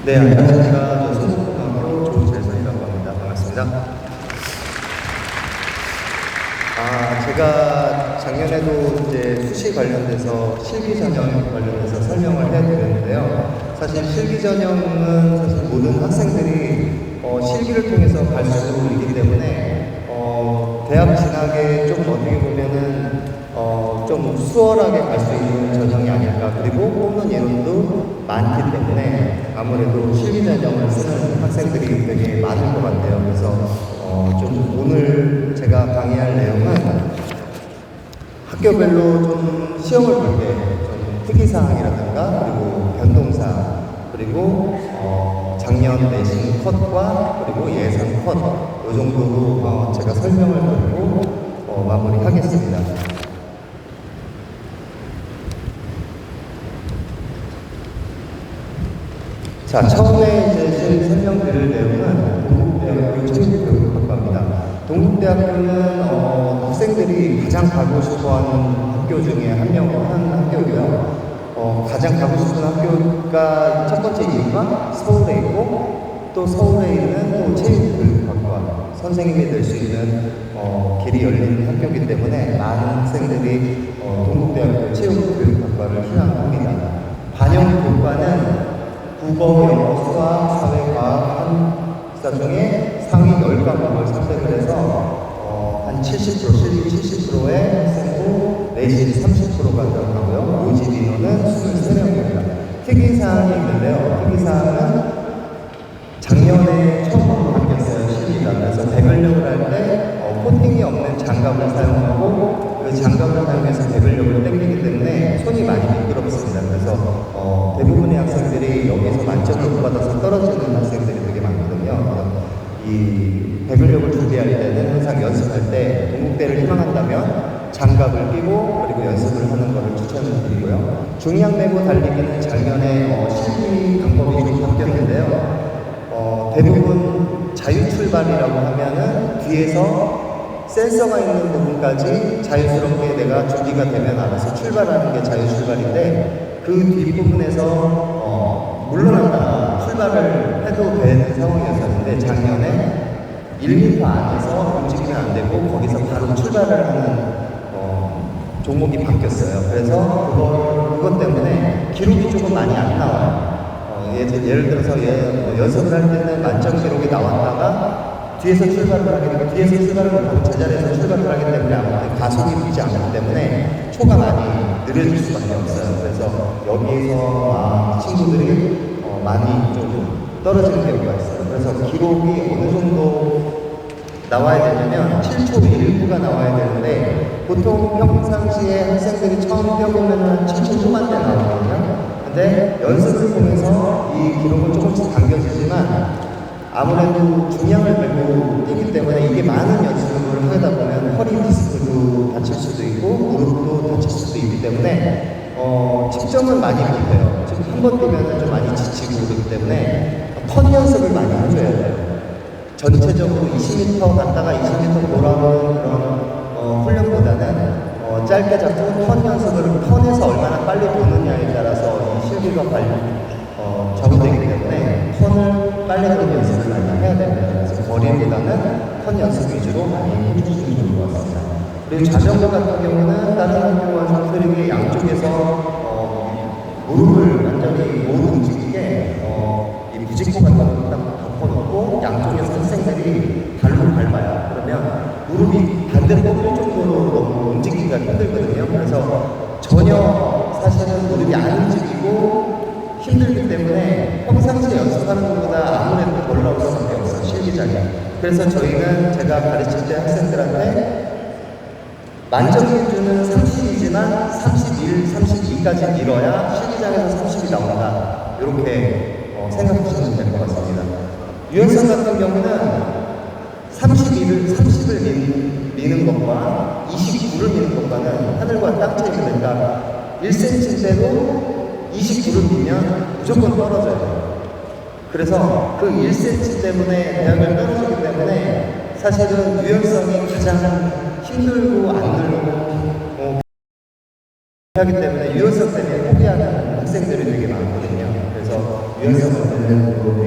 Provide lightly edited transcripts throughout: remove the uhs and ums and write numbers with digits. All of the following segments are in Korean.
네, 안녕하십니까. 저 성북고등학교 조재선이라고 합니다. 반갑습니다. 제가 작년에도 이제 수시 관련돼서 실기 전형 관련해서 설명을 해드렸는데요. 사실 실기 전형은 사실 모든 학생들이 실기를 통해서 갈 수 있기 때문에 대학 진학에 좀 어떻게 보면은 좀 수월하게 갈 수 있는 전형이 아닐까. 그리고 뽑는 예론도 많기 때문에 아무래도 실기 전형을 쓰는 학생들이 되게 많을 것 같아요. 그래서 좀 오늘 제가 강의할 내용은 학교별로 좀 시험을 볼 때 좀 특이사항이라든가 그리고 변동사항 그리고 작년 내신 컷과 그리고 예상 컷 이 정도로 제가 설명을 드리고 마무리하겠습니다. 자, 처음에 이제 설명드릴 내용은 동국대학교 체육교육학과입니다. 동국대학교는 학생들이 가장 가고 싶어하는 학교 중에 한 학교고요. 가장 가고 싶은 학교가 첫 번째 이유가 서울에 있고 또 서울에 있는 또 체육교육학과 선생님이 될 수 있는 길이 열린 학교이기 때문에 많은 학생들이 동국대학교 체육교육학과를 희망합니다. 반영 교과는 국어, 영어, 수학, 사회과학, 한사 중에 상위 10과목을 선택을 해서 한 70%, 실기 70%의 학생부 내신 30%가 들어가고요. 모집 인원은 23명입니다. 특이사항이 있는데요. 특이사항은 작년에 처음으로 바뀌었어요. 실기가. 그래서 배근력을 할 때 코팅이 없는 장갑을 사용하고 그 장갑을 사용해서 배근력을 땡기기 때문에 손이 많이 미끄럽습니다. 그래서 대부분의 학생들이 여기서 만점을 못 받아서 떨어지는 학생들이 되게 많거든요. 이 배근력을 준비할 때는 항상 연습할 때 동국대를 희망한다면 장갑을 끼고 그리고 연습을 하는 것을 추천을 드리고요. 중량 메고 달리기는 작년에 실기 방법이 좀 바뀌었는데요. 대부분 자유출발이라고 하면은 뒤에서 센서가 있는 부분까지 자유스럽게 내가 준비가 되면 알아서 출발하는 게 자유출발인데 그 뒷부분에서 물러났다가 출발을 해도 되는 상황이었었는데 작년에 1m 안에서 움직이면 안 되고 거기서 바로 출발을 하는 종목이 바뀌었어요. 그래서 그것 때문에 기록이 조금 많이 안 나와요. 예를 들어서 연습을 할 때는 만점 기록이 나왔다가 뒤에서 출발을 하게 되고 뒤에서 출발을 못하고 제자리에서 출발을 하기 때문에 아무튼 가속이 되지 않기 때문에 초가 많이 느려질 수밖에 없어요. 그래서 여기서 친구들이 많이 좀 떨어지는 경우가 있어요. 그래서 기록이 어느 정도 나와야 되냐면 7초 1부가 나와야 되는데 보통 평상시에 학생들이 처음 펴보면 한 7초 초반대 나오거든요. 근데 연습을 통해서 이 기록은 조금씩 당겨지지만 아무래도 중량을 메고 뛰기 때문에 이게 많은 연습을 하다 보면 허리 디스크도 다칠 수도 있고 무릎도 다칠 수도 있기 때문에 측정은 많이 못해요. 지금 한 번 뛰면 좀 많이 지치고 그렇기 때문에 턴 연습을 많이 해줘야 돼요. 전체적으로 20m 갔다가 20m 돌아오는 그런 훈련보다는 짧게 잡고 턴 연습을 턴에서 얼마나 빨리 도느냐에 따라서 이 실기가 좌우되기 때문에 턴을 빨리 도는 연습을 많이 해야 됩니다. 그래서 거리보다는 턴 연습 위주로 많이 해주시면 좋을 것 같습니다. 그리고 자전거 같은 경우는 다른 학교와 좀 틀리게 양쪽에서 무릎을 완전히 못 움직이게 이 무직고 같은 걸 딱 덮어놓고 양쪽에서 학생들이 발로 밟아요. 그러면 무릎이 반대로 꺾일 정도로 너무 움직이기가 힘들거든요. 그래서 전혀 사실은 무릎이 안 움직이고 힘들기 때문에 평상시에 연습하는 것보다 아무래도 덜 나올 수밖에 없어요. 실기장에. 그래서 저희는 제가 가르칠 때 학생들한테 만점 기준은 30이지만 31, 32까지 밀어야 실기장에서 30이 나온다. 이렇게 생각하시면 될 것 같습니다. 유연성 같은 경우는 30을 미는 것과 29를 미는 것과는 하늘과 땅 차이가 1cm인데도 29를 미면 무조건 떨어져요. 그래서 그 1cm 때문에 대학을 떨어지기 때문에 사실은 유연성이 가장 힘들고 안 들고 하기 때문에 유연성 때문에 포기하는 학생들이 되게 많거든요. 그래서 유연성을 되는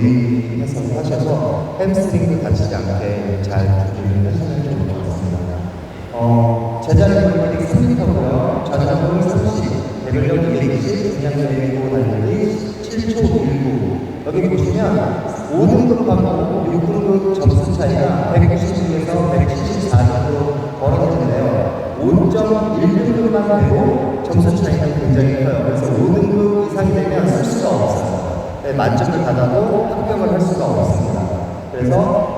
유의해서 하셔서 햄스트링도 다치지 않게 잘 준비를 하시면 좋을 것 같습니다. 제자리 거리가 3m고요. 좌장거리 30, 대변력 220, 중량거리 달리기 7초 19. 여기 보시면 5등급하고 6등급 점수 차이가 196에서 174 정도 벌어지는데요. 5.1등급만 되고 점수 차이가 굉장히 커요. 그래서 5등급 이상이 되면 쓸 수가 없어요. 네, 만점을 받아도 합격을 할 수가 없습니다. 그래서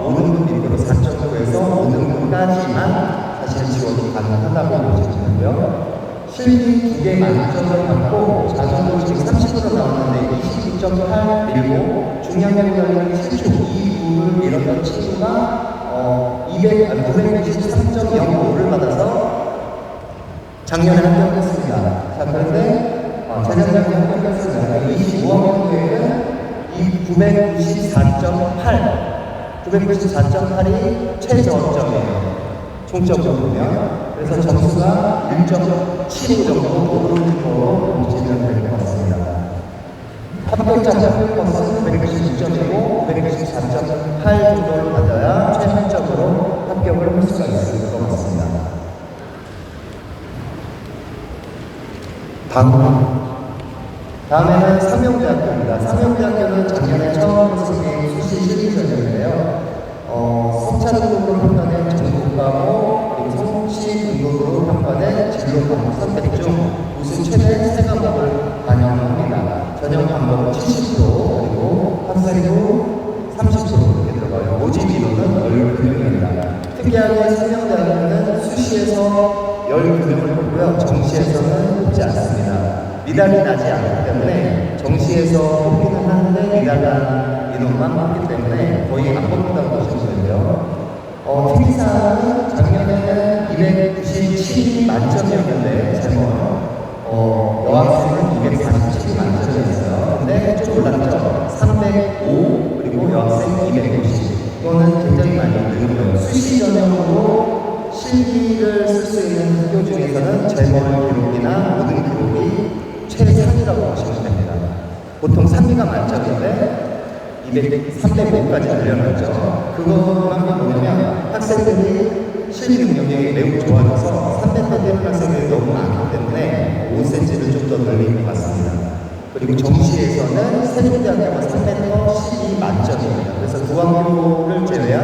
5등급 밑으로 4.9에서 5등급까지만 사실 지원이 가능하다고 보시면 되고요. 실기 2개 만점을 받고 자전거 지금 30% 나왔는데 29.8 밀고 중량량 달리기 7초 2구를 밀었던 친구가 993.05를 받아서 작년에 합격했습니다. 자, 그런데 재작년에 합격했습니다. 25학년도에는 이 994.8이 최저점이에요. 총점으로 보면. 그래서 점수가 1.75 정도 오르는 거로 보시면 될 것 같습니다. 합격자 평균컷은 996점이고 994.8 정도를 받아야 최상점으로 합격을 할 수가 있을 것 같습니다. 다음에는 삼명대학교입니다. 삼명대학교는 작년에 처음 소개한 수시 실기전형인데요. 석차 등급으로 평가된 전국과목 그리고 성취 등급으로 평가된 진로 과목 선택 중 우수 최대 3과목을 반영합니다. 전형 과목은 70% 그리고 학생부 30% 이렇게 들어가요. 모집 인원은 19명입니다. 특이하게 삼명대학교는 수시에서 19명을 뽑고요. 정시에서는 뽑지 않습니다. 미달이 나지 않기 때문에 정시에서 뽑기는 하는데 미달난 인원만 뽑기 때문에 거의 안 뽑는다고 보시면 되고요. 특이사항은 작년에는 297이 만점이었는데 여학생은 247이 만점이었어요. 근데 좀 올랐죠. 305 그리고 여학생 250. 이거는 굉장히 많이 는 거예요. 수시 전형으로 실기를 쓸 수 있는 학교 중에서는 재벌 기록이나 모든 기록이 최상이라고 보시면 됩니다. 보통 3위가 만점인데 305까지 늘려놨죠. 그것만 보면 학생들이 실기 능력이 매우 좋아져서 300대 되는 학생들이 너무 많기 때문에 5cm를 좀 더 늘린 것 같습니다. 그리고 정시에서는 세종대학교가 3m 12 만점입니다. 그래서 두 학교를 제외한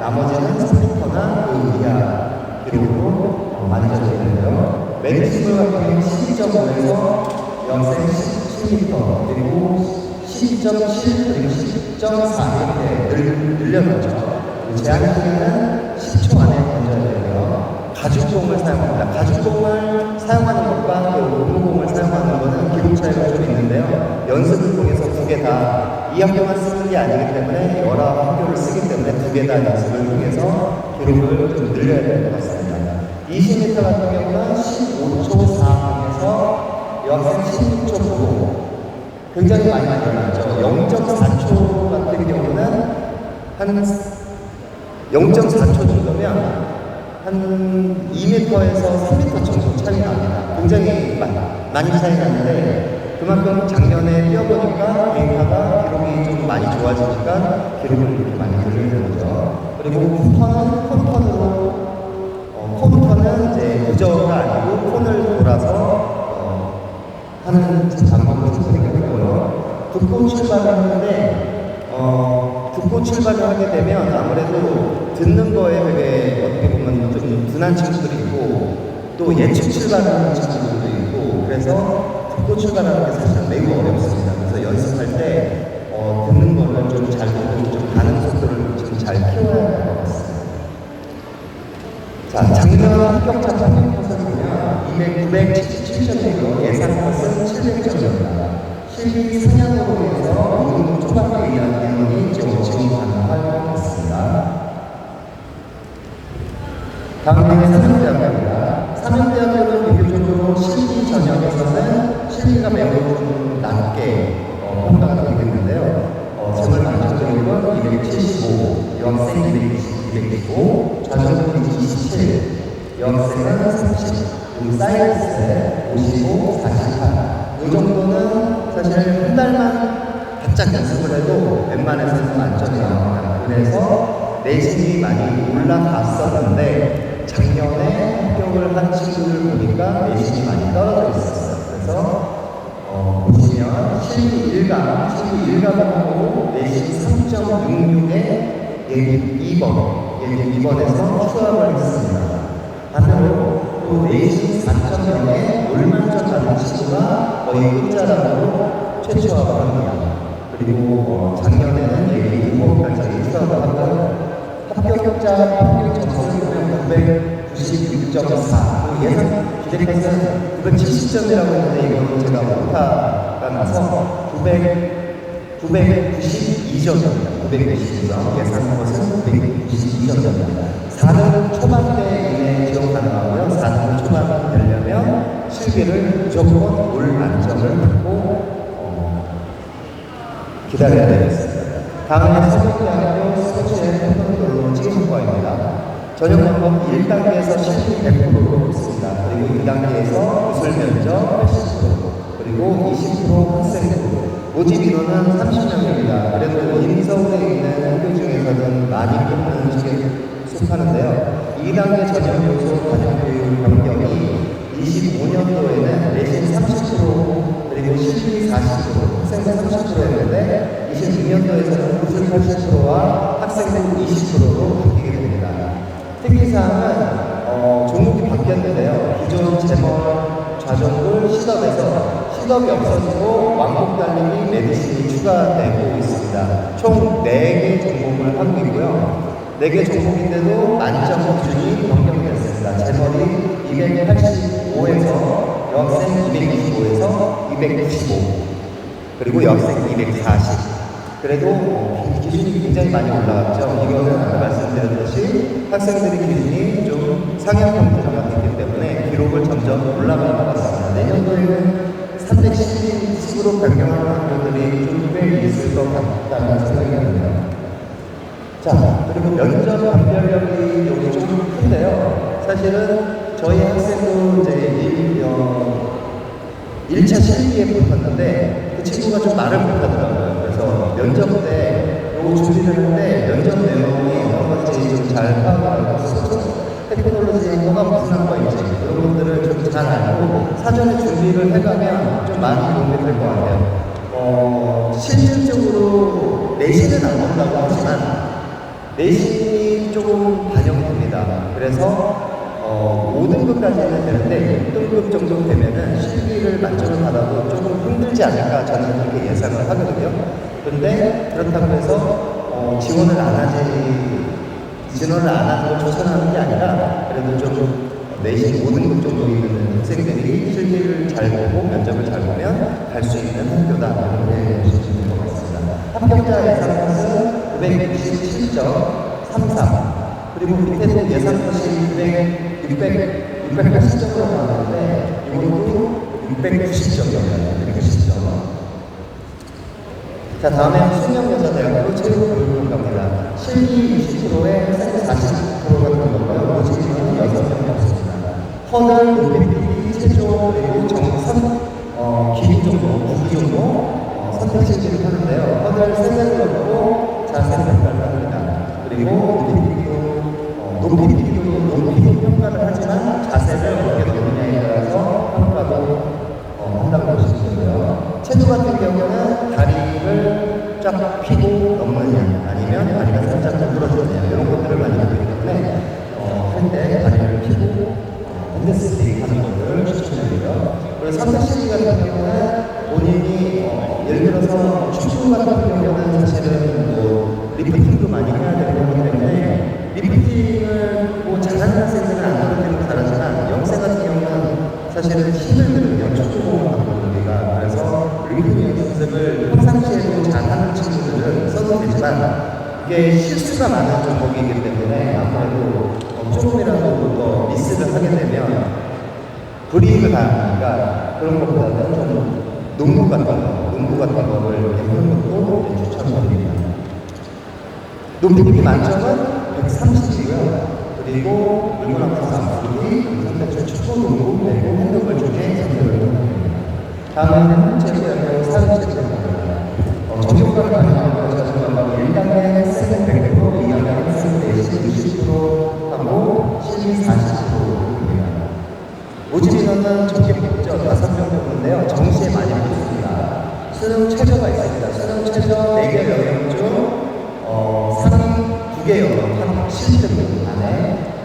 나머지는 3m나 그 이하 기록으로 만점이 되는데요. 맨시브 같은 경우는 12.5에서 여학생 10m 그리고 12.7 그리고 10.4 이렇게 늘려놓죠. 제한 시간은 10초 안에 던져야 되고요. 가죽공을 사용합니다. 가죽공을 사용하는 것과 고무공을 사용하는 것은 기록 차이가 좀 있는데요. 연습을 통해서 두 개 다 이 학교만 쓰는 게 아니기 때문에 여러 학교를 쓰기 때문에 두 개 다 연습을 통해서 기록을 좀 늘려야 될 것 같습니다. 20m 같은 경우는 15초 4에서 여학생 16초 9 굉장히 많이 늘어났죠. 0.4초 같은 경우는 한 0.4초 정도면 한 2m에서 3m 정도 차이 납니다. 굉장히 많이 차이 나는데 그만큼 작년에 뛰어보니까 개인화가 기록이 좀 많이 좋아지니까 기록을 이렇게 많이 늘리는 거죠. 그리고 콘터는 이제 의저가 아니고 콘을 돌아서 하는 방법을 선택했고요. 듣고 출발을 하는데 듣고 출발을 하게 되면 아무래도 듣는 거에 되게 어떻게 보면 좀 둔한 친구들이 있고 또 예측 출발을 하는 친구들도 있고 그래서 듣고 출발하는 게 사실 매우 어렵습니다. 그래서 연습할 때 듣는 거를 좀 잘 듣고 좀 가는 속도를 좀 잘 키워야 할 것 같습니다. 자, 작년 합격자 평균컷을 보면 977점이고 예상 컷은 700점입니다. 실기 4년으로 해서 5등급 초반에 의한 인원이 지원 가능할 것 같습니다. 다음은 삼명대학교입니다. 삼명대학교는 비교적으로 실기 전형에서는 실기가 매우 좀 낮게 평가가 되게 됐는데요. 정말 만점적으로 275, 여학생 225, 좌전거 27, 여학생은 30, 그리고 사이언스 55, 48. 이 정도는 사실 한 달만 바짝 연습을 해도 웬만해서는 만점이 나옵니다. 그래서 내신이 많이 올라갔었는데 작년에 합격을 한 친구들 보니까 내신이 많이 떨어져 있었어요. 그래서 보시면 실기 1강을 하고 내신 3.66에 예비 2번에서 추합을 했습니다. 반대로 또 내신 4.0에 올만점 받은 친구가 거의 끝자락으로 최초합을 합니다. 그리고 작년에는 예비 2번까지 추합을 하고 합격 점수는 996.4. 예상 기대값은 970점이라고 했는데 이거는 제가 오타가 나서 992점입니다. 992점. 예상 것은 992점입니다. 4등 초반대 이내 지원 가능하고요. 4등 초반 되려면 실기를 무조건 올 만점을 받고 기다려야 되겠습니다. 다음은 서울대학교 스포츠의 팬덤으로 찍으신거입니다. 전형 방법 1단계에서 실기 100%로 있습니다. 그리고 2단계에서 무술 면접 80%, 그리고 20% 학생부. 모집 인원은 30명입니다. 그래도 인서울에 있는 학교 중에서는 많이 뽑는 식에 속하는데요. 2단계 전형 요소 가정교육 변경이 25년도에는 내신 30%, 그리고 실기 40%, 학생부 30%였는데 26년도에서는 무술 80%와 학생부 20%로 바뀌게 됩니다. 특이사항은 종목이 바뀌었는데요. 기존 제멀, 좌전골, 시덥에서 시덥이 없어지고 왕복 달리기, 메디신이 추가되고 있습니다. 총 4개 종목을 하고 있고요. 4개 종목인데도 만점 기준이 변경됐습니다. 제멀이 285에서 여학생 225에서 295, 그리고 여학생 240. 그래도 기준이 굉장히 많이 올라갔죠. 이거는 아까 말씀드렸듯이 학생들의 기준이 좀 상향 평준화가 됐기 때문에 기록을 점점 올라가는 것 같습니다. 내년도에는 310인식으로 변경하는 학교들이 좀 꽤 있을 것 같다는 생각이 듭니다. 자, 그리고 면접 감별력이 여기 좀 큰데요. 사실은 저희 학생도 이제 1차 실기에 붙었는데 그 친구가 좀 말을 못하더라고요. 그래서 면접 때 요거 준비를 했는데 면접 내용이 여러 가지 좀 잘 파악을 하고 테크놀로지의 뭐가 무슨 학과인지 이런 것들을 좀 잘 알고 사전에 준비를 해가면 좀 많이 도움이 될 것 같아요. 실질적으로 내신은 안 본다고 하지만 내신이 조금 반영됩니다. 그래서 5등급까지는 되는데 6등급 정도 되면은 실기를 만점을 받아도 조금 힘들지 않을까 저는 그렇게 예상을 하거든요. 그런데 그렇다고 해서 지원을 안 하는 걸 추천하는 게 아니라 그래도 좀 내신 5등급 정도 있는 학생들이 실기를 잘 보고 면접을 잘 보면 갈 수 있는 학교다 이렇게 보시면 될 것 같습니다. 합격자 예상값은 997.33, 그리고 밑에도 예상값이 680점으로 나왔는데 이것도 690점이었어요. 690점. 자, 다음에 숙명여자대학교 체육교육학과입니다. 실기 60%에 학생 40%가 들어갔고요. 모집인은 6명이었습니다. 허들, 높이뛰기, 체조, 그리고 정선, 기구 정도, 구기 정도 선택 실기를 하는데요. 허들 3명을 넣고 자세 평가를 합니다. 그리고 높이뛰기도 평가를 하지만 자세를 어떻게 넣느냐에 따라서 평가도 한다고 보시면 되고요. 체조 같은 경우는 다리를 쫙 펴고 넘느냐 아니면 다리가 살짝 구부러지느냐 이런 것들을 많이 하기 때문에 할 때 다리를 펴고 핸드스틱 하는 것들을 추천드리고요. 그리고 선택실기 같은 경우는 본인이 예를 들어서 춤 같은 경우는 사실은 리프팅도 많이 해야 되는 거기 때문에 리프팅을 잘하는 학생들은 안 그렇게 잘하지만 영세 같은 경우는 사실은 힘들거든요. 촉구공을 받고 우리가. 그래서 리프팅 연습을 평상시에도 잘하는 친구들은 써도 되지만 이게 실수가 많은 종목이기 때문에 아무래도 조금이라도 더 미스를 하게 되면 불이익을 당하니까 그런 것보다는 좀 농구 같은 거를 해보는 것도 추천드립니다. 높이뛰기 만점은 130이고요. 그리고 물문학사 암수기, 선택적 축구, 농구, 배구, 핸드볼 중에 선택을 합니다. 다음에는 체육대학교 사회체육학과입니다. 정규과를 반영하고 자전거하고 1단계 학생 100%, 2단계 학생 내신 60% 하고 실기 40%입니다. 모집 인원은 전체 목적 5명 정도인데요. 정시에 많이 붙습니다. 수능 최저가 있습니다. 수능 최저 4개 영역 중 상위 2개 영역 한 7등 안에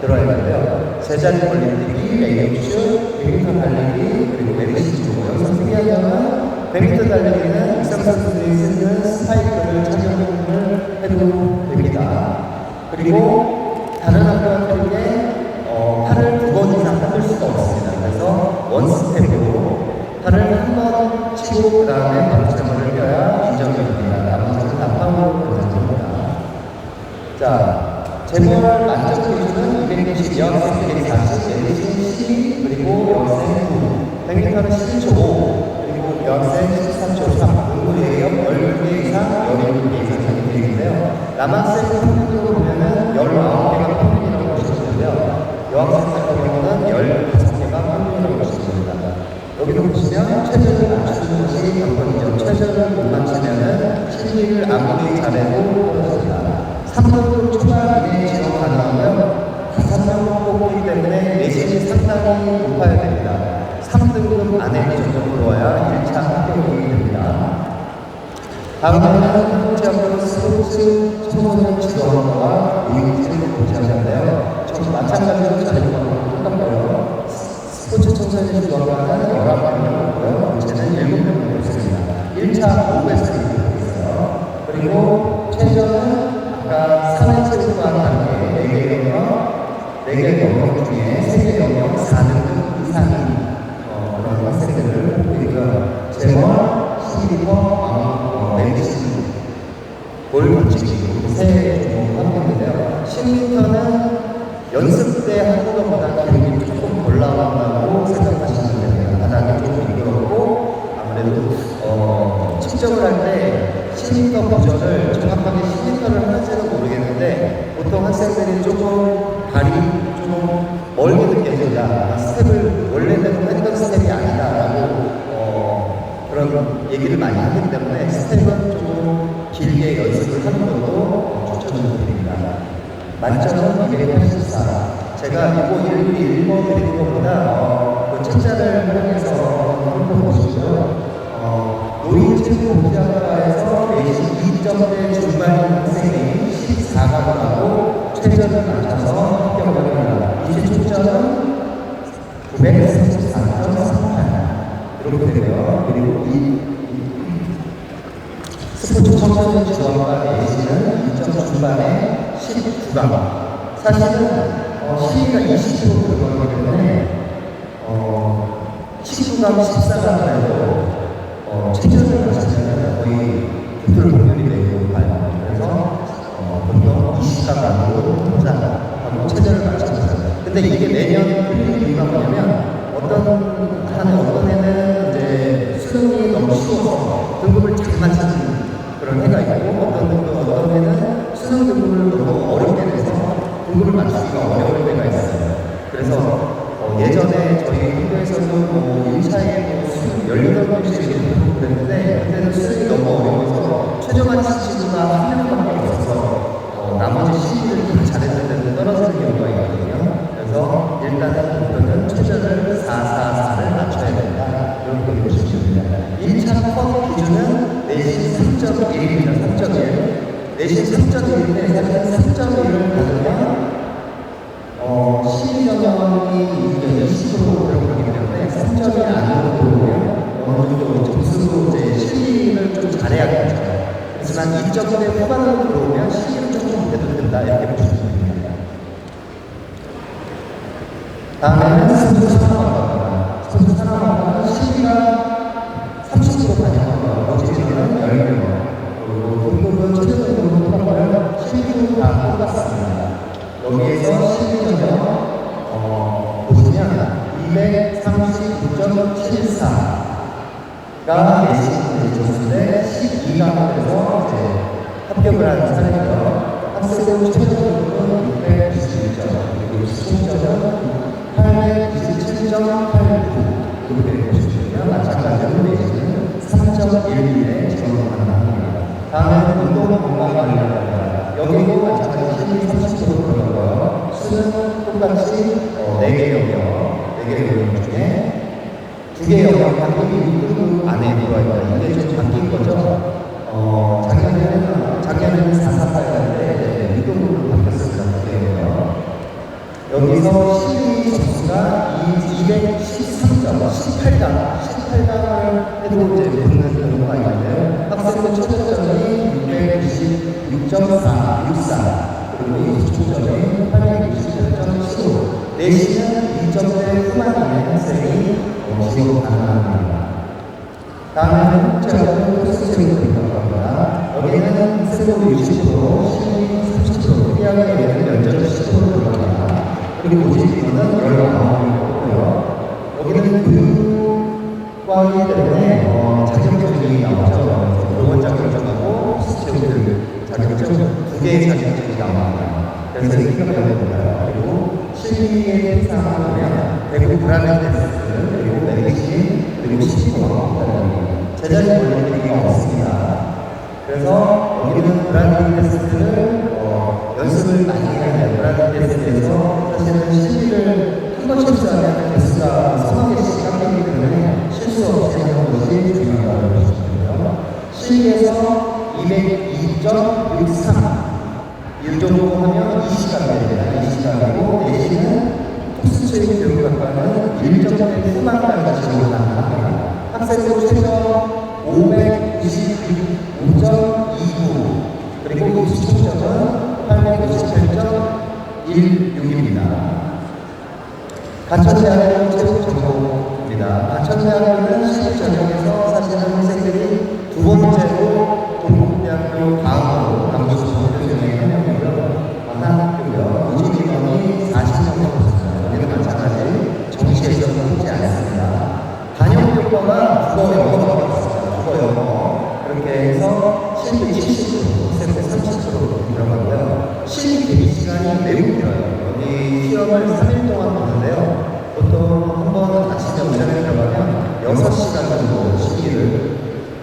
들어야 하는데요. 제자리 걸림뛰기, AHU, 100m 달리기, 그리고 메디신 주고 여기서 특이한 점은 100m 달리기는 육상 선수들이 쓰는 스파이크를 착용을 해도 됩니다. 그리고 다른 학교와 다르게 팔을 2번 이상 흔들 수가 없습니다. 그래서 원스텝으로 팔을 한 번 치고 그 다음에 바로 제머를 껴야 인정이 됩니다. 나머지는 나팔로 변경됩니다. 자, 제머를 만점 기준은 260, 여학생 240, 내신 12, 그리고 여학생 9, 100m는 11초 5, 그리고 여학생 13초 3, 농구예요 12개 이상, 17개 이상 되는데요. 남학생 평균으로 보면은 19개가 평균이라고 보시면 되고요. 여학생 같은 경우는 15개가 평균이라고 보시면 됩니다. 여기도 보시면 최저를 맞추는 것이 관건이죠. 최저를 못 맞추면은 실기를 아무리 잘해도 떨어집니다. 3등급 초반에 지원 가능하고요. 5명 뽑기 때문에 내신이 상당히 높아야 됩니다. 3등급 안에 이 정도 들어와야 1차 합격이 됩니다. 다음에는 한국제학교 스포츠 청소년 지도학과와 유인체육 지도학과인데요. 마찬가지로 자전거하고 똑같고요. 스포츠 청소년 지도학과는 11명이고요. 문제는 7명이 있습니다. 1차 5배수가 있어요. 그리고 최저는 아까 사회체육과 함께 4개 영역, 4개 영역 중에 3개 영역 4등급 이상인 그런 학생들을 뽑고 있고요. 제머, 12m, 메디신, 볼 던지기, 3개 종목 하고 있는데요. 10m는 연습 때 하는 것보다 기록이 조금 올라간다고 생각하시면 됩니다. 바닥이 좀 미끄럽고 아무래도 측정을 할 때 10m 구절을 정확하게 10m를 하는지는 모르겠는데 보통 학생들이 조금 발이 좀 멀게 느껴진다. 스텝을 원래대로 했던 스텝이 아니다라고 그런 얘기를 많이 하기 때문에 스텝은 조금 길게 연습을 하는 것도 추천을 드립니다. 만점은 284. 제가 이거 읽어드리는 것보다 그 책자를 활용해서 한번 보시고요. 노인체육복지학과에서 내신 2점대 중반인 학생이 14강을 하고 최저를 맞춰서 합격을 합니다. 이시 초점은 934.38 이렇게 되고요. 그리고 이 스포츠 청소년 지도학과 내신은 2점 중반에 19강. 사실은 시기가 20km 들어가기 때문에 19강, 14강 해도 최저를 가시면 거의 두들 공연이 되고 가요. 그래서 보통 20강 안으로 통과하고 최저를 맞추면서. 근데 이게 매년 틀린 이유가 뭐냐면 어떤 애는 이제 수능이 너무 쉬워서 등급을 잘 맞추는 그런 해가 있고 어떤 애는 수능 등급을 너무 어렵게 돼서 등급을 맞추기가 어려울 때가 있어요. 그래서 예전에 저희 학교에서도 1차에 18명씩 그랬는데 그때는 수능이 너무 어려워서 최저만 치시구나 한 명밖에 없어서 나머지 시기를 다 잘했는데도 떨어지는 경우가 있거든요. 그래서 일단은 목표는 최저를 444를 맞춰야 된다. 이렇게 보시면 됩니다. 1차 컷 기준은 내신 3.1입니다. 3.1. 내신 3.1인데 사실 3.1을 받으면 시기 전형이 20% 들어가기 때문에 3.1 안으로 들어오면 어느 정도 점수로 이제 실기를 좀 잘해야겠죠. 하지만 2점대 후반으로 들어오면 실기를 조금 못해도 된다. 이렇게 보시면 됩니다. 다음에는 스포츠 산업학과입니다. 스포츠 산업학과는 실기가 30% 반영하고요. 모집인은 10명. 그리고 등급은 최저 등급으로 통과하고요. 실기도 다 똑같습니다. 여기에서 실기 전형 보시면 239.74가 내신을 줬는데 12강에서 이제 합격을 한 사례고요. 학생은 최저 등급은 691점, 그리고 수능점은 897.89 이렇게 보시면 마찬가지로 내신은 3.11에 지원을 가능합니다. 역학이 6급 안에 들어있다. 이게 좀 바뀐 거죠. 작년에는 448인데 6급으로 바뀌었습니다. 여기서 실기 점수가 213점, 18강을 해도 이제 붙는 경우가 있는데요. 학생부 최저점이 696.4, 64, 그리고 29점이 868.75, 내신은 2점대 후반이면 학생이 지원 가능합니다. 다음에는 제가 수시로 드리도록 합니다. 여기는 학생부 60%, 실기 30%, 특이하게 면접 10% 들어갑니다. 그리고 모집비는 19명이고요. 여기는 교육과이기 때문에 자격증이 나오죠. 교원 자격증하고 수채우들 자격증 2개의 자격증이 나옵니다. 그래서 이게 필요가 됩니다. 그리고 실기의 대상을 보면 대구 불안한 테스트, 그리고 메디신, 그리고 시스템 제자리 원리는 얘기가 없습니다. 그래서 여기는 불안한 테스트를 연습을 많이 해야 돼요. 불안한 테스트에서 사실은 실기를 한 번 실수하면 개수가 서너 개씩 깎이기 때문에 실수 없이 하는 것이 중요하다고 보시거든요. 실기에서 202.63 이 정도 하면 20강입니다. 20강이고 내신은 특수체육교육학과는 1점대 후반까지 지원을 합니다. 학생부 최저 596.29 그리고 27점은 858.16입니다. 가천대학교 체육전공입니다. 가천대학교는 실기 전공에서 사실은 학생들이 두 번째로 동국대학교 다음으로 강북 전교생의 한 명이고요. 한 학교고요. 우진 인원이 40명 정도 여기는 마찬가지 정시에서는 하지 않습니다. 단역교과가 국어 영어밖에 없습니다. 국어 영어 그렇게 해서 실기 70%, 학생들 30% 들어가고요. 실기 대기 시간이 매우 길어요. 여기 시험을 3일 동안 보는데요. 보통 한 번 아침에 오전에 들어가면 6시간 정도 실기를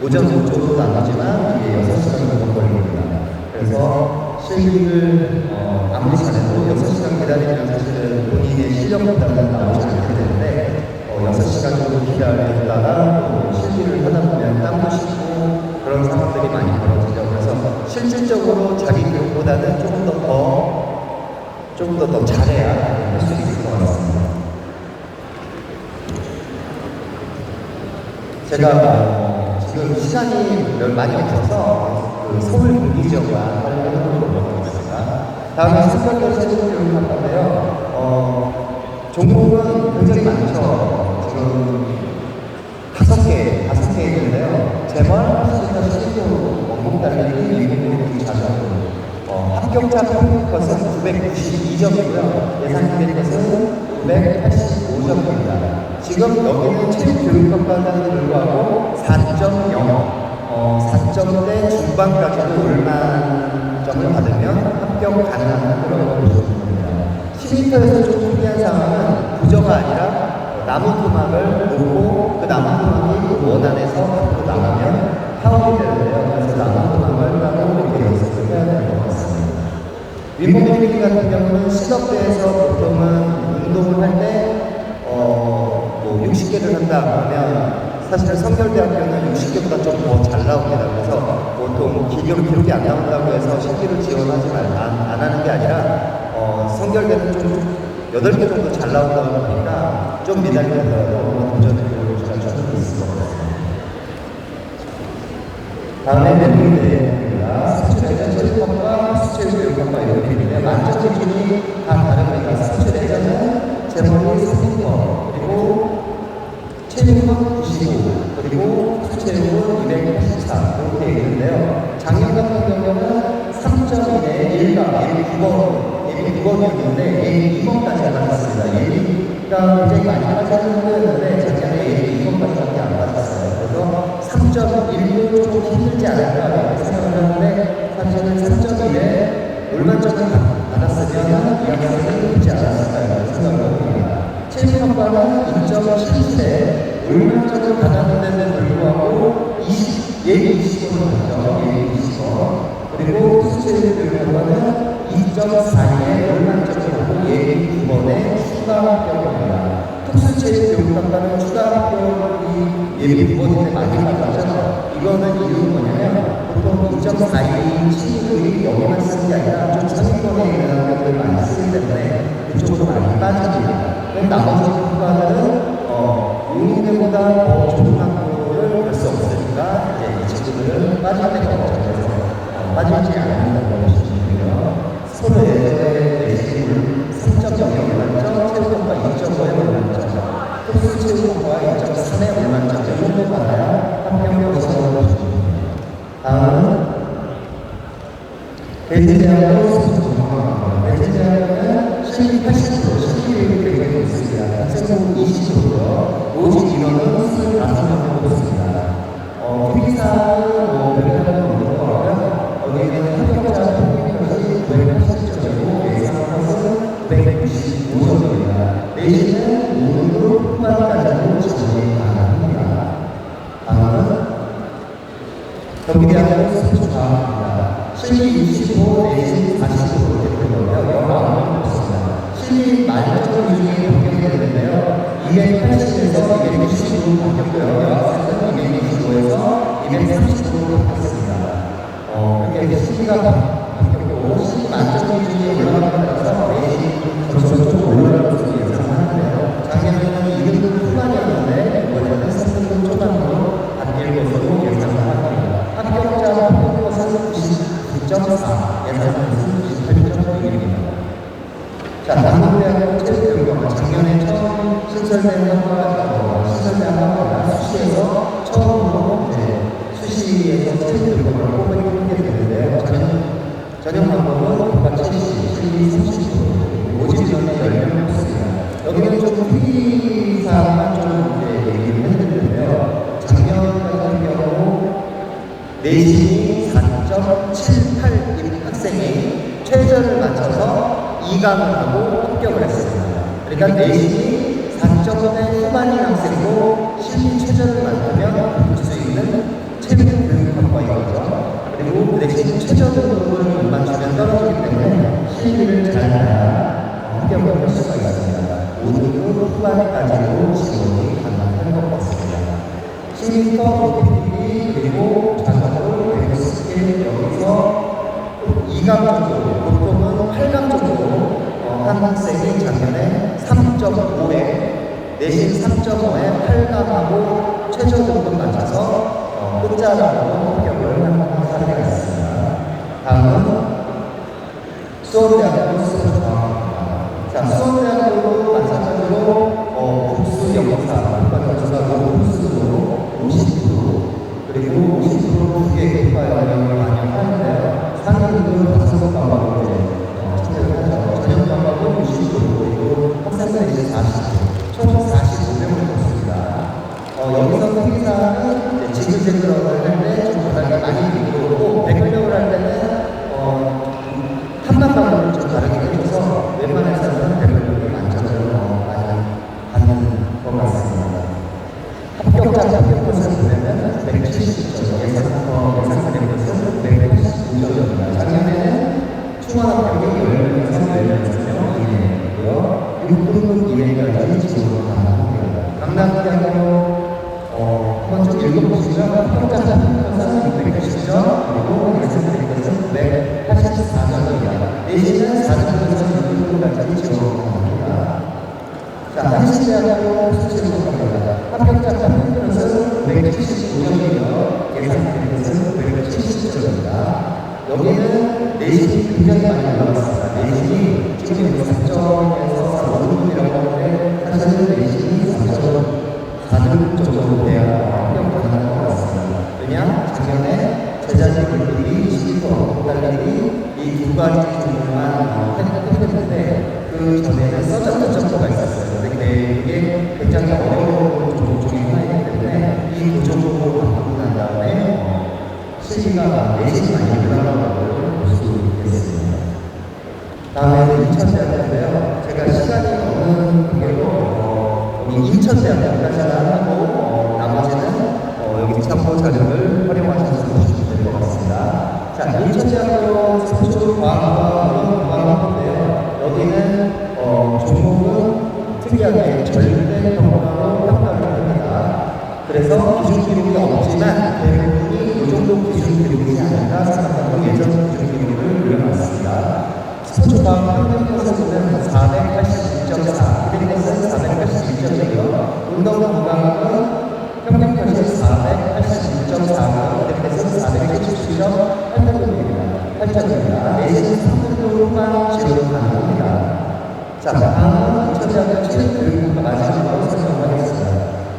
오전 오전도 나누지만 이게 6시간 정도 걸립니다. 그래서 실기를 아무리 잘해도 6시간 기다리면 사실은 본인의 실력보다는 나오지 않게 되는데 6시간 정도 기다렸다가 또 실기를 하다 보면 땀도 씻고 그런 상황들이 많이 벌어지죠. 그래서 실질적으로 자기 교육보다는 조금 더 잘해야 할 수 있을 것 같습니다. 제가 지금 시간이 많이 없어서 그 서울 경기지역과 관련해서 물어보겠습니다. 다음에 선별결 체육교육학과인데요. 종목은 굉장히 많죠. 지금 5개 있는데요. 재벌, 시스터, 실기로 원공 달리기, 미국으로 자전거. 합격자 평균 것은 992점이고요. 예상 기대 것은 985점입니다. 지금 여기는 체육교육학과는 불구하고 4.0, 4점대 중반까지도 올만점을 받으면 합격 가능한 학교라고 보시면 됩니다. 10m에서 좀 특이한 상황은 부저가 아니라 나무 토막을 놓고 그 나무 토막이 원 안에서 밖으로 나가면 파업이 되는데요. 그래서 나무 토막을 따고 이렇게 연습을 해야 될 것 같습니다. 윗몸밀기 같은 경우는 실업대에서 보통은 운동을 할 때 60개를 한다 그러면 사실은 성결대학교는 60개보다 좀 더 잘 나옵니다. 그래서 보통 기록이 안 나온다고 해서 실기를 지원하지 안 하는 게 아니라 성결대는 좀 8개 정도 잘 나온다고 하니까 좀 미달리더라도 도전을 해볼 수 있을 것 같습니다. 다음에 멘토입니다. 수출대전 체육학과, 수출교육학과 이렇게 있는데 만점 기준이 다 다릅니다. 수출대전은 제목이 3m, 그리고 체육은 95, 그리고 수체육은 284 이렇게 있는데요. 작년 같은 경우는 3점 이내 1강, 예비 9번이었는데 예비 2번까지 안 받았습니다. 예비가 굉장히 많이 받아서 했는데 작년에 예비 2번까지밖에 안 받았어요. 그래서 3.1도 조금 힘들지 않을까 생각을 하는데 사실은 3.1에 올만점을 받았으면 이 학생은 힘들지 않았을까요? 생각을 합니다. 체육학과는 2.77에 올만점을 받았는데도 불구하고 예비 20번을 받죠. 예비 20번. 그리고 수체육교육학과는 2.42에 올만점을 받고 예비 9번에 추가 합격입니다. 특수체육교육학과는 추가 합격이 예비 부모님들 많이 받았죠. 이거는 이유는 뭐냐면 보통 2.42 친구들이 여기만 쓰는 게 아니라 좀 상위권에 있는 학교들 많이 쓰기 때문에 그쪽으로 많이 빠집니다. 그럼 나머지 학과는 용인대보다 더 좋은 학교를 갈 수 없으니까 이제 이 친구들은 빠질 데가 없죠. 그래서 빠지지 않는다고 보시면 서로 예전에 내신 3.0에 올랐죠. 체육학과 2.5에 올랐죠. 특수체육학과 2.3에 올랐죠. 이 정도 받아야 합격을 거쳐서 다음은 대체대학교 수준정보학과. 대체대학교는 실기 80%, 실기율이 굉장히 높습니다. 학생부 20%고요. 모집 인원은 25명 정도 있습니다. 필기사는 별다른 건 없는 거고요. 여기에는 합격자 평균값이 980점이고 예상한 것은 995점입니다. 내신은 모의고사 후반까지도 지원이 가능합니다. 다음은 경기대학교 수준과학입니다. 실기 65, 내신 40% 되고요. 영어 없습니다. 실기 만점 중에 합격이 되는데요. 280에서 260으로 바뀌었고요. 여학생은 225에서 230으로 바뀌었습니다. 이렇게 실기가 바뀌었고, 실기 만점 중에 올라가는 따라서 내신이 점점 좀 올라갈 것으로 예상하는데요. 작년에는 2등급 후반이었는데, 이번에는 3등급 초반으로 바뀔 것으로 예상합니다. 합격자 평균것은 99.4, 예상하는 것은 98.6입니다. 자, 남동대학교 체육교육학과 작년에 처음 신설된 학과가 신설된 학과가 수시에서 처음으로 수시에서 체육교육학과를 뽑게 되는데요. 전형 방법은 교과 70, 실기 30%, 모집 인원이 10명 뽑습니다. 여기는 좀 필기사만 좀 얘기를 해드리는데요. 작년 같은 경우 내신이 4.78인 학생이 최저를 맞춰서 2강을 하고 합격을 했습니다. 그러니까 내신이 4점대 후반인 학생도 실기 최저를 맞으면 볼 수 있는 체육교육학과인 거죠. 그리고 내신 최저 등급을 못 맞추면 떨어지기 때문에 실기를 잘 해야 합격을 할 수가 있습니다. 5등급 후반까지도 지원이 가능한 것 같습니다. 시민터, 로켓TV, 그리고 자사고, 백스케일 여기서 2강 정도, 보통은 8강 정도 한 학생이 작년에 3.5에 내신 3.5에 8강하고 최저 등급 맞춰서 끝자락으로 합격을 한 사례가 있습니다. 다음은 수원대학교 수원과학입니다. 자, 수원대학교도 마찬가지로 국수 영어사, 교과서가 국수로 50%, 그리고 50% 두개 교과 영역을 반영하는데요. 상위등급 학생부 과목을 선택을 하죠. 전형 과목은 60%, 그리고 학생부 이제 40%, 총 45명을 뽑습니다. 여기서 필기사는 지글지글을 할 때 좀 바닥이 많이 미끄럽고 100명을 할 때는 탐만 방법을 좀 다르게 해줘서 웬만해서는 100명이 만점을 많이 받는 것 같습니다. 합격자 합격컷을 보면 170점, 예상된 것은 189점입니다. 작년에는 충원 합격이 10명에서 10명 이내였고요. 6등급 이내까지 지원을 가능합니다. 강남대학교 한번 좀 읽어보시죠. 합격자 합격컷은 680점, 그리고 예상된 것은 184점입니다. 내신은 4등급에서 6등급까지 지원을 가능합니다. 자, 한신대학교 수시학과입니다. 합격자 평균은 175점이며 예상된 것은 170점입니다. 여기는 내신이 굉장히 많이 올라왔습니다. 내신이 지금 4점에서 5등급이라고 하는데 사실은 내신이 4.4등급 정도 돼야 합격 가능한 것 같습니다. 왜냐? 작년에 제자재 물리기, 시기법, 달리기 이 두 가지 종목만 했는데 그 전에는 써졌던 점수가 있었어요. 근데 이게 굉장히 어려운 종목 중에 하나이기 때문에 이 교정목으로 바꾸고 난 다음에 실기가 내신이 많이 늘어나는 볼 수 있겠습니다. 다음에는 인천대학교인데요. 제가 시간이 없는 관계로 인천대학교까지만 하고 나머지는 여기 참고 자료를 활용하셔서 보시면 될 것 같습니다. 자, 인천대학교 선수과학과 과학인데요. 여기는 종목은 특이하게 절대 8점입니다. 내신 3등급만 지원 가능합니다. 자, 다음은 인천대학교 체육교육과 마지막으로 설명하겠습니다.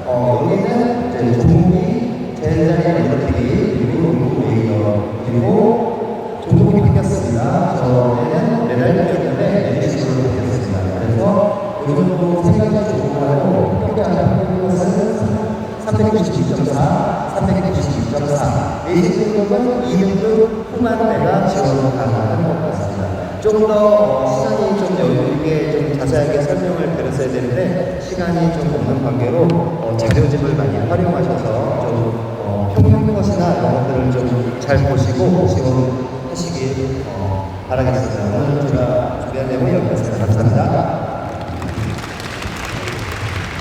여기는 이제 종목이 제자리 멀티기 그리고 농구 레이더 그리고 종목이 바뀌었습니다. 전에는 메달리즘인데 내신으로 바뀌었습니다. 그래서 이 정도 생각이 좋고 평가하는 것은 392.4, 392.4 내신 등급은 2등급 후반대가 지원 가능한 것 같습니다. 좀 더 시간이 좀 여유 있게 좀 자세하게 설명을 드렸어야 되는데 시간이 좀 없는 관계로 자료집을 많이 활용하셔서 좀 평균 컷이나 이런 것들을 좀 잘 보시고 지원하시길 바라겠습니다. 오늘 제가 준비한 내용은 여기까지입니다. 감사합니다.